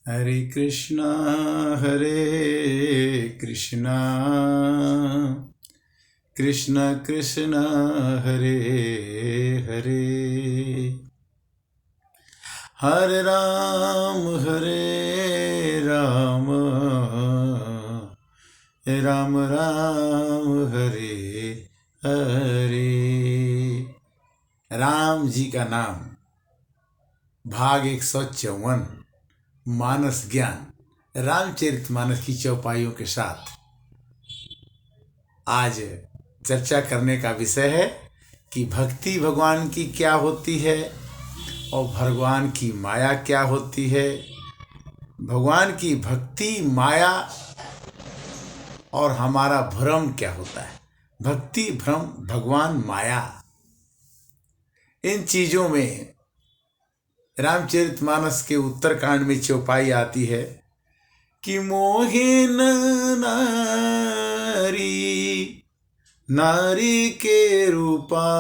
हरे कृष्णा कृष्णा कृष्ण कृष्ण हरे हरे, हरे राम राम राम हरे हरे। राम जी का नाम, भाग 154, मानस ज्ञान। रामचरितमानस की चौपाइयों के साथ आज चर्चा करने का विषय है कि भक्ति भगवान की क्या होती है और भगवान की माया क्या होती है। भगवान की भक्ति, माया और हमारा भ्रम क्या होता है। भक्ति, भ्रम, भगवान, माया, इन चीजों में रामचरितमानस के उत्तरकांड में चौपाई आती है कि मोहिन नारी, नारी के रूपा,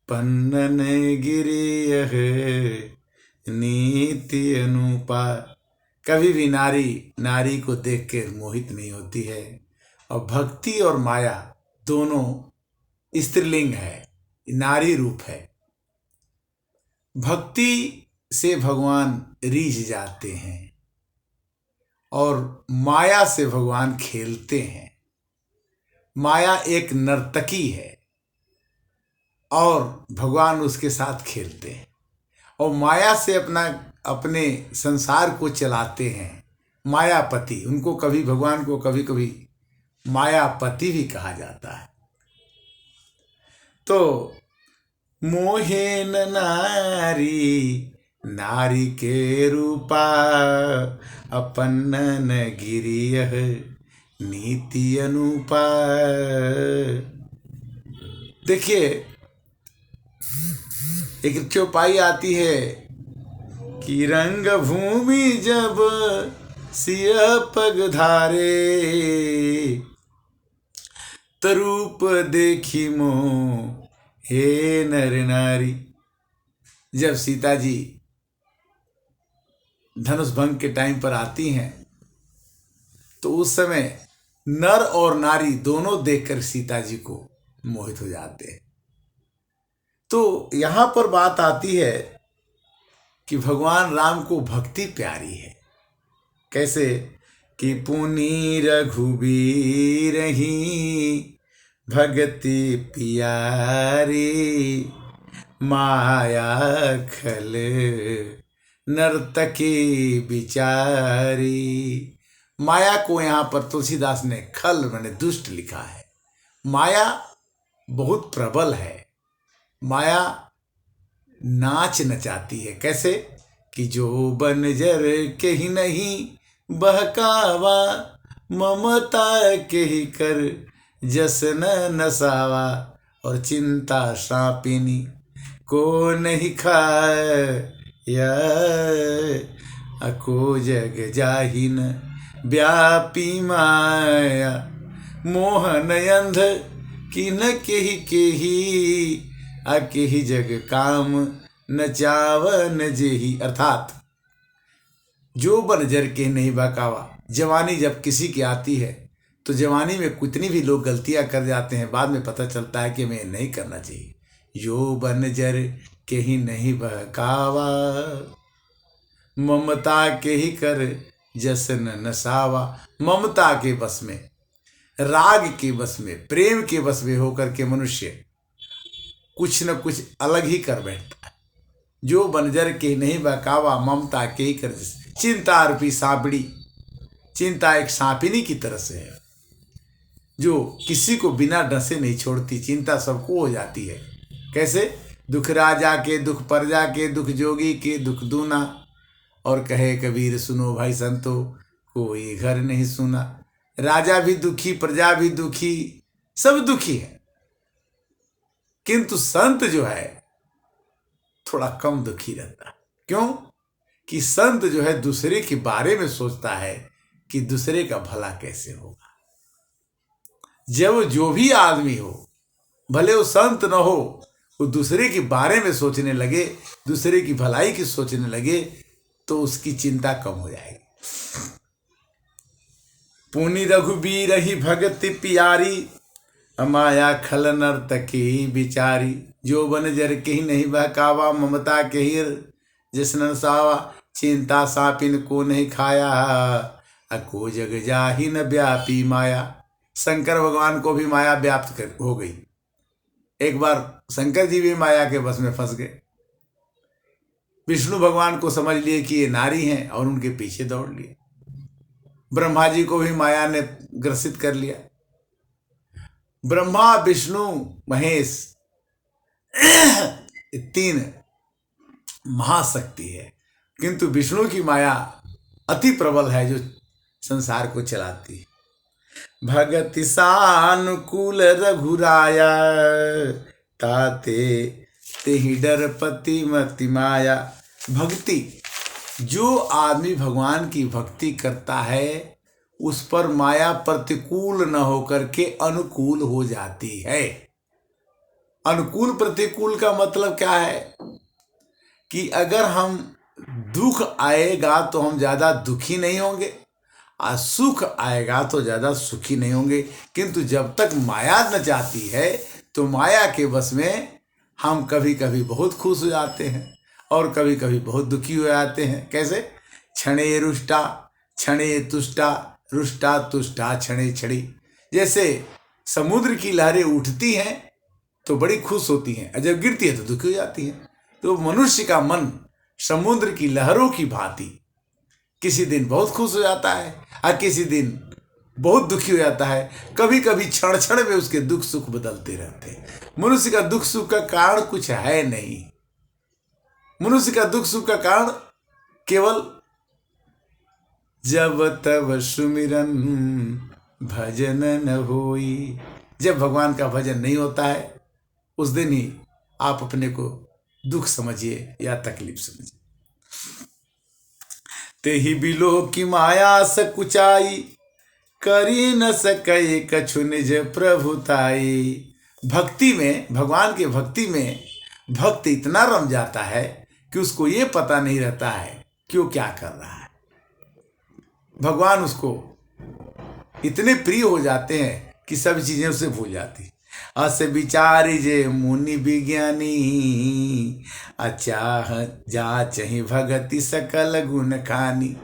पन्नन गिरियह नीति अनुपा। कभी भी नारी नारी को देख कर मोहित नहीं होती है। और भक्ति और माया दोनों स्त्रीलिंग है, नारी रूप है। भक्ति से भगवान रीझ जाते हैं और माया से भगवान खेलते हैं। माया एक नर्तकी है और भगवान उसके साथ खेलते हैं और माया से अपने संसार को चलाते हैं। मायापति, उनको कभी भगवान को कभी कभी मायापति भी कहा जाता है। तो मोहेन नारी, नारी के रूपा, अपन्नन गिरियह नीति अनुपा। देखिए, एक चौपाई आती है कि रंग भूमि जब सिय पग धारे, तरूप देखी मोह हे नर नारी। जब सीता जी धनुष भंग के टाइम पर आती हैं तो उस समय नर और नारी दोनों देखकर सीता जी को मोहित हो जाते हैं। तो यहां पर बात आती है कि भगवान राम को भक्ति प्यारी है। कैसे कि पुनि रघुबीर ही भगति पियारी, माया खल नर्तकी बिचारी। माया को यहाँ पर तुलसीदास ने खल मैंने दुष्ट लिखा है। माया बहुत प्रबल है। माया नाच नचाती है। कैसे कि जो बनजर के ही नहीं बहकावा, ममता के ही कर जसन नसावा। और चिंता सापिनी को नहीं खाया, अको जग जाहिन व्यापी माया। मोहन अंध कि न के ही आके ही जग काम नचावन जेही। अर्थात जो बनजर के नहीं बहकावा। जवानी जब किसी की आती है तो जवानी में कितनी भी लोग गलतियां कर जाते हैं, बाद में पता चलता है कि मैं नहीं करना चाहिए। जो बनजर के ही नहीं बहकावा, ममता के ही कर जसन नसावा। ममता के बस में, राग के बस में, प्रेम के बस में होकर के मनुष्य कुछ न कुछ अलग ही कर बैठता है। जो बनजर के नहीं बहकावा, ममता के ही कर। चिंता रूपी सांपड़ी, चिंता एक सांपिनी की तरह से है जो किसी को बिना डसे नहीं छोड़ती। चिंता सबको हो जाती है। कैसे दुख राजा के दुख प्रजा के, दुख जोगी के दुख दूना। और कहे कबीर सुनो भाई संतो, कोई घर नहीं सुना। राजा भी दुखी, प्रजा भी दुखी, सब दुखी है। किंतु संत जो है थोड़ा कम दुखी रहता है। क्यों? कि संत जो है दूसरे के बारे में सोचता है कि दूसरे का भला कैसे होगा। जब जो भी आदमी हो, भले वो संत न हो, वो दूसरे के बारे में सोचने लगे, दूसरे की भलाई की सोचने लगे, तो उसकी चिंता कम हो जाएगी। पुनि रघुबीर ही भगति प्यारी, माया खल नर्तकी बिचारी। जो बन जर के ही नहीं बहकावा, ममता के ही जसन सावा। चिंता सापिन को नहीं खाया, अको जग जाहि न व्यापी माया। शंकर भगवान को भी माया व्याप्त हो गई। एक बार शंकर जी भी माया के बस में फंस गए। विष्णु भगवान को समझ लिए कि ये नारी हैं और उनके पीछे दौड़ लिए। ब्रह्मा जी को भी माया ने ग्रसित कर लिया। ब्रह्मा, विष्णु, महेश तीन महाशक्ति है, किंतु विष्णु की माया अति प्रबल है जो संसार को चलाती है। भगति सानुकूल रघुराया, ताते तेहि डरपति मति माया। भक्ति, जो आदमी भगवान की भक्ति करता है उस पर माया प्रतिकूल न होकर के अनुकूल हो जाती है। अनुकूल प्रतिकूल का मतलब क्या है कि अगर हम दुख आएगा तो हम ज़्यादा दुखी नहीं होंगे, और सुख आएगा तो ज़्यादा सुखी नहीं होंगे। किंतु जब तक माया न चाहती है तो माया के बस में हम कभी कभी बहुत खुश हो जाते हैं और कभी कभी बहुत दुखी हो जाते हैं। कैसे? क्षणे रुष्टा क्षणे तुष्टा, रुष्टा तुष्टा क्षणे क्षणी। जैसे समुद्र की लहरें उठती हैं तो बड़ी खुश होती हैं, और जब गिरती है तो दुखी हो जाती हैं। तो मनुष्य का मन समुद्र की लहरों की भांति किसी दिन बहुत खुश हो जाता है और किसी दिन बहुत दुखी हो जाता है। कभी कभी क्षण क्षण में उसके दुख सुख बदलते रहते हैं। मनुष्य का दुख सुख का कारण कुछ है नहीं। मनुष्य का दुख सुख का कारण केवल जब तब सुमिरन भजन न होई। जब भगवान का भजन नहीं होता है उस दिन ही आप अपने को दुख समझिए या तकलीफ समझिए। तेहि बिलो की माया सकुचाई, करी न सके कछु निज प्रभुताई। भक्ति में, भगवान के भक्ति में भक्त इतना रम जाता है कि उसको ये पता नहीं रहता है कि वो क्या कर रहा है। भगवान उसको इतने प्रिय हो जाते हैं कि सब चीजें उसे भूल जाती। अस विचारी जे मुनि विज्ञानी, अचाह जा चहि भगति सकल गुण खानी।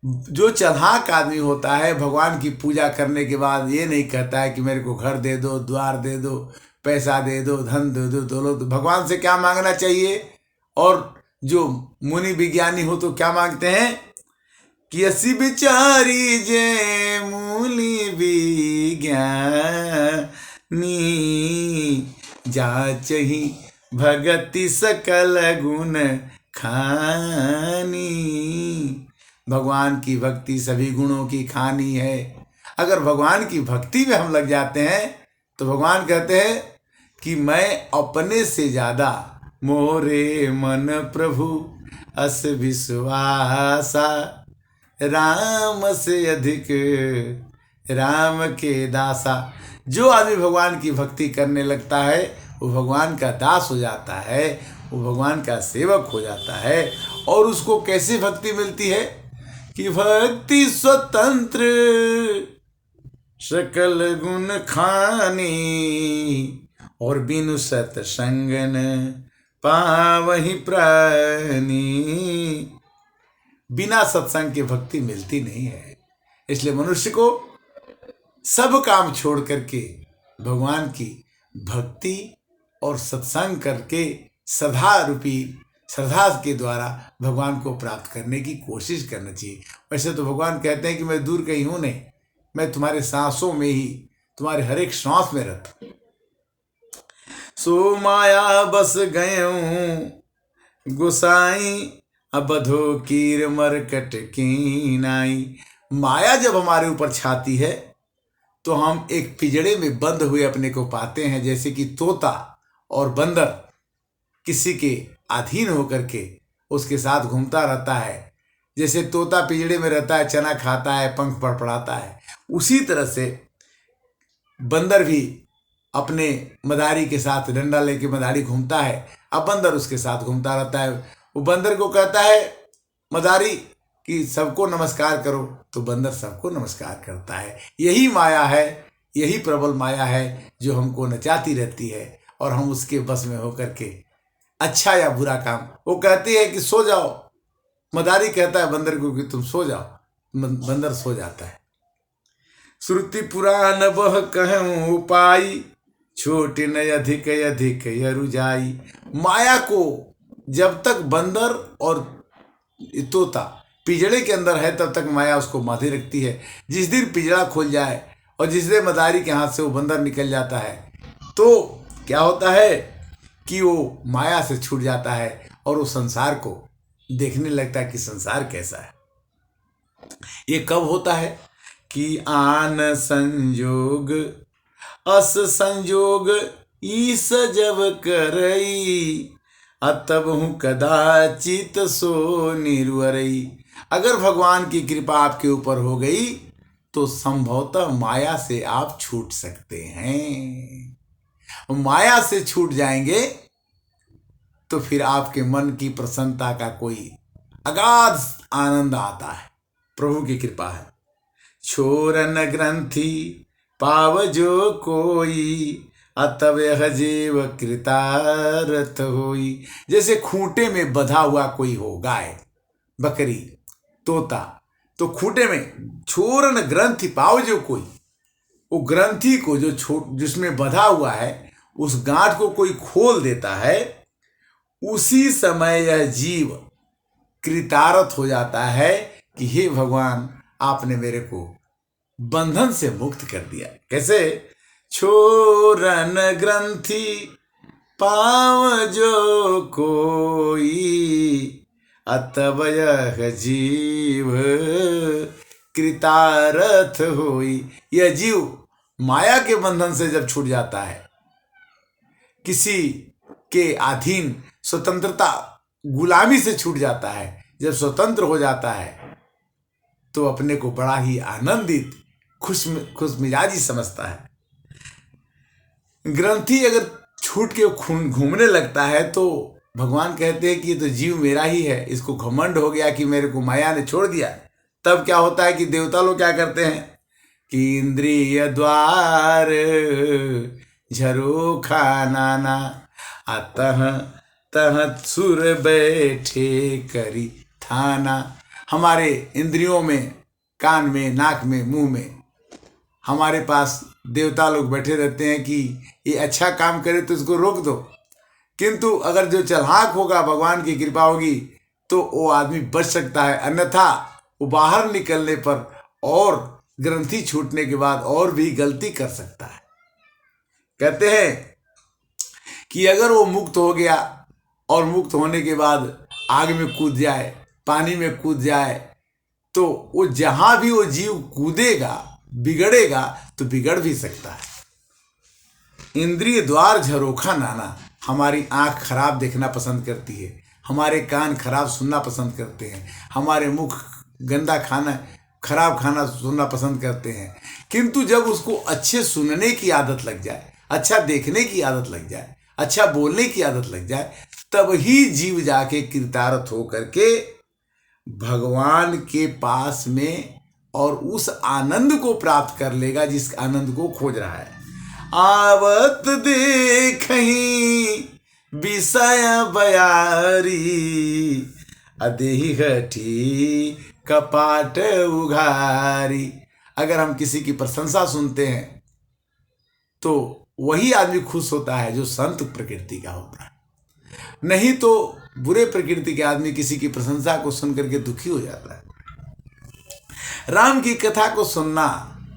जो चालाक आदमी होता है भगवान की पूजा करने के बाद ये नहीं कहता है कि मेरे को घर दे दो, द्वार दे दो, पैसा दे दो, धन दे दो, दौलत। भगवान से क्या मांगना चाहिए? और जो मुनि विज्ञानी हो तो क्या मांगते हैं कि असी बिचारी जे मुनि विज्ञानी, जाचहि भगति सकल गुण खानी। भगवान की भक्ति सभी गुणों की खानी है। अगर भगवान की भक्ति में हम लग जाते हैं तो भगवान कहते हैं कि मैं अपने से ज्यादा मोरे मन प्रभु अस विश्वासा, राम से अधिक राम के दासा। जो आदमी भगवान की भक्ति करने लगता है वो भगवान का दास हो जाता है, वो भगवान का सेवक हो जाता है। और उसको कैसी भक्ति मिलती है कि भक्ति स्वतंत्र सकल गुण खानी, और बिनु सत्संगन पावहि प्राणी। बिना सत्संग की भक्ति मिलती नहीं है। इसलिए मनुष्य को सब काम छोड़ करके भगवान की भक्ति और सत्संग करके श्रद्धा के द्वारा भगवान को प्राप्त करने की कोशिश करना चाहिए। वैसे तो भगवान कहते हैं कि मैं दूर कहीं हूं नहीं, मैं तुम्हारे सांसों में ही, तुम्हारे हर एक सांस में रहता। सो माया बस गए हूं गोसाई, अबधो कीर मरकट की नाई। माया जब हमारे ऊपर छाती है तो हम एक पिंजड़े में बंद हुए अपने को पाते हैं। जैसे कि तोता और बंदर किसी के अधीन होकर के उसके साथ घूमता रहता है। जैसे तोता पिंजड़े में रहता है, चना खाता है, पंख फड़फड़ाता है, उसी तरह से बंदर भी अपने मदारी के साथ डंडा लेके मदारी घूमता है, अब बंदर उसके साथ घूमता रहता है। वो बंदर को कहता है मदारी कि सबको नमस्कार करो, तो बंदर सबको नमस्कार करता है। यही माया है, यही प्रबल माया है जो हमको नचाती रहती है और हम उसके बस में होकर के अच्छा या बुरा काम, वो कहती है कि सो जाओ, मदारी कहता है बंदर को कि तुम सो जाओ, बंदर सो जाता है। श्रुति पुराण बह कहूं उपाई, छोटे न अधिक अधिक यरुजाई। माया को जब तक बंदर और तोता पिंजड़े के अंदर है तब तक माया उसको बांधे रखती है। जिस दिन पिंजड़ा खुल जाए और जिस दिन मदारी के हाथ से वो बंदर निकल जाता है तो क्या होता है कि वो माया से छूट जाता है और वो संसार को देखने लगता है कि संसार कैसा है। ये कब होता है कि आन संजोग अस संजोग ईस जब करई, अतब हूँ कदाचित सो निर्वरई। अगर भगवान की कृपा आपके ऊपर हो गई तो संभवतः माया से आप छूट सकते हैं। माया से छूट जाएंगे तो फिर आपके मन की प्रसन्नता का कोई अगाध आनंद आता है, प्रभु की कृपा है। छोरन ग्रंथि पाव जो कोई, अतव यह जीव कृतार्थ होई। जैसे खूंटे में बधा हुआ कोई हो, गाय, बकरी, तोता, तो खूंटे में छोरन ग्रंथि पाव जो कोई, वो ग्रंथि को जो जिसमें बधा हुआ है उस गांठ को कोई खोल देता है, उसी समय यह जीव कृतार्थ हो जाता है कि हे भगवान आपने मेरे को बंधन से मुक्त कर दिया। कैसे? छोरन ग्रंथि पाव जो कोई, अतव यह जीव कृतार्थ होई। यह जीव माया के बंधन से जब छूट जाता है, किसी के अधीन स्वतंत्रता गुलामी से छूट जाता है, जब स्वतंत्र हो जाता है तो अपने को बड़ा ही आनंदित खुश मिजाजी समझता है। ग्रंथि अगर छूट के घूमने लगता है तो भगवान कहते हैं कि ये तो जीव मेरा ही है, इसको घमंड हो गया कि मेरे को माया ने छोड़ दिया। तब क्या होता है कि देवता लोग क्या करते हैं कि इंद्रिय द्वार झरोखा नाना, अतः तह सुर बैठे करी थाना। हमारे इंद्रियों में, कान में, नाक में, मुंह में हमारे पास देवता लोग बैठे रहते हैं कि ये अच्छा काम करे तो इसको रोक दो, किंतु अगर जो चालाक होगा, भगवान की कृपा होगी तो वो आदमी बच सकता है, अन्यथा वो बाहर निकलने पर और ग्रंथि छूटने के बाद और भी गलती कर सकता है। कहते हैं कि अगर वो मुक्त हो गया और मुक्त होने के बाद आग में कूद जाए, पानी में कूद जाए, तो वो जहां भी वो जीव कूदेगा, बिगड़ेगा तो बिगड़ भी सकता है। इंद्रिय द्वार झरोखा नाना, हमारी आंख खराब देखना पसंद करती है, हमारे कान खराब सुनना पसंद करते हैं, हमारे मुख गंदा खाना, खराब खाना सुनना पसंद करते हैं, किंतु जब उसको अच्छे सुनने की आदत लग जाए, अच्छा देखने की आदत लग जाए, अच्छा बोलने की आदत लग जाए, तब ही जीव जाके कृतार्थ हो करके भगवान के पास में और उस आनंद को प्राप्त कर लेगा जिस आनंद को खोज रहा है। आवत देखहीं विषय बयारी, अदेहि हठी कपाट उघारी। अगर हम किसी की प्रशंसा सुनते हैं तो वही आदमी खुश होता है जो संत प्रकृति का होता है, नहीं तो बुरे प्रकृति के आदमी किसी की प्रशंसा को सुन करके दुखी हो जाता है। राम की कथा को सुनना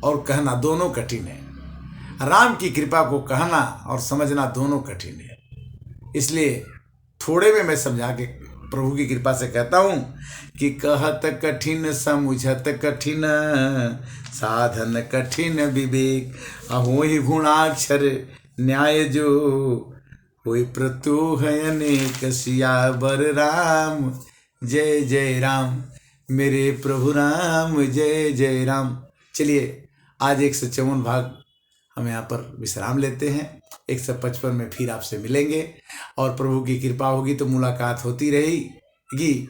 और कहना दोनों कठिन है, राम की कृपा को कहना और समझना दोनों कठिन है। इसलिए थोड़े में मैं समझा के प्रभु की कृपा से कहता हूँ कि कहत कठिन समुझत कठिन, साधन कठिन विवेक, अहो ही गुणाक्षर न्याय जो, कोई प्रतुह अनेक सियावर राम, जय जय राम, मेरे प्रभु राम जय जय राम। चलिए आज 154 भाग हम यहाँ पर विश्राम लेते हैं। 155 में फिर आपसे मिलेंगे और प्रभु की कृपा होगी तो मुलाकात होती रहेगी।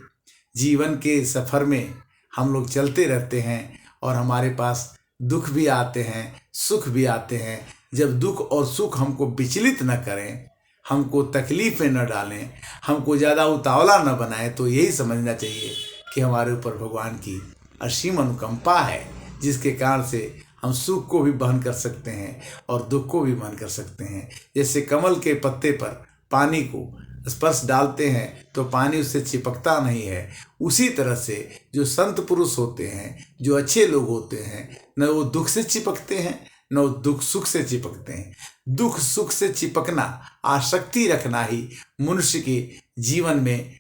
जीवन के सफ़र में हम लोग चलते रहते हैं और हमारे पास दुख भी आते हैं, सुख भी आते हैं। जब दुख और सुख हमको विचलित न करें, हमको तकलीफ में न डालें, हमको ज़्यादा उतावला न बनाएं, तो यही समझना चाहिए कि हमारे ऊपर भगवान की असीम अनुकंपा है, जिसके कारण से हम सुख को भी वहन कर सकते हैं और दुख को भी वहन कर सकते हैं। जैसे कमल के पत्ते पर पानी को स्पर्श डालते हैं तो पानी उससे चिपकता नहीं है, उसी तरह से जो संत पुरुष होते हैं, जो अच्छे लोग होते हैं, न वो दुख से चिपकते हैं न वो दुख सुख से चिपकते हैं। दुख सुख से चिपकना, आसक्ति रखना ही मनुष्य के जीवन में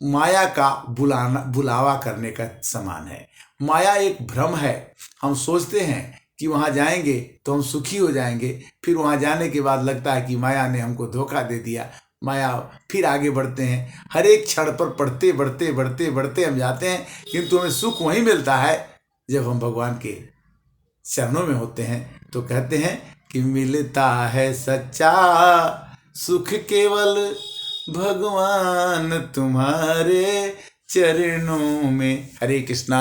माया का बुलावा करने का समान है। माया एक भ्रम है। हम सोचते हैं कि वहाँ जाएंगे तो हम सुखी हो जाएंगे, फिर वहाँ जाने के बाद लगता है कि माया ने हमको धोखा दे दिया। माया फिर आगे बढ़ते हैं, हर एक क्षण पर बढ़ते बढ़ते बढ़ते बढ़ते हम जाते हैं, किंतु हमें सुख वहीं मिलता है जब हम भगवान के चरणों में होते हैं। तो कहते हैं कि मिलता है सच्चा सुख केवल भगवान तुम्हारे चरणों में। हरे कृष्णा।